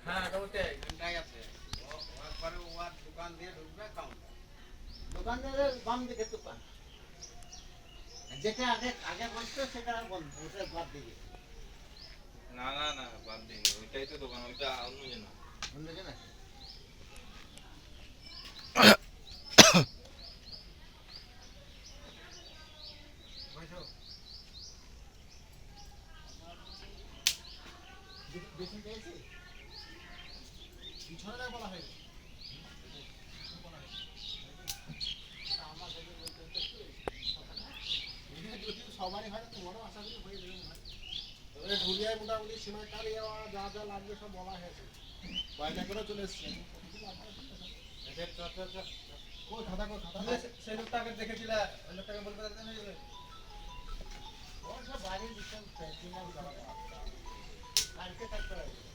হ্যাঁ তো ওটাই ঘন্টায় আছে একবারে ওর দোকান দিয়ে ঢুকবে কাউন্টার দোকানদারের বাম দিকে দোকান যেটা আগে আগে বলতো সেটা বন্ধ ওটা বাদ দিয়ে গেছে না না না বাদ দিই ওইটাই তো দোকান ওইটা অন্য জন অন্যজন আছে বুঝছো বেশি পেয়েছি পিছনে বলা হয়েছে আমার কাছে বলতে হচ্ছে কি যদি সবারই হয় তো বড় আশা করি হয়ে যাবে না তবে ঢুলিয়ায় মোটামুটি সীমায় কালিয়ে যা যা লাগবে সব বলা হয়েছে বাইরে করে চলে এসছে কই খাতা কই খাতা সেই লোকটাকে দেখেছিলে ওই লোকটাকে বলবে তাহলে হয়ে যাবে ওর সব বাড়ির বিশাল ফ্যাক্টরি না কালকে থাকতে হবে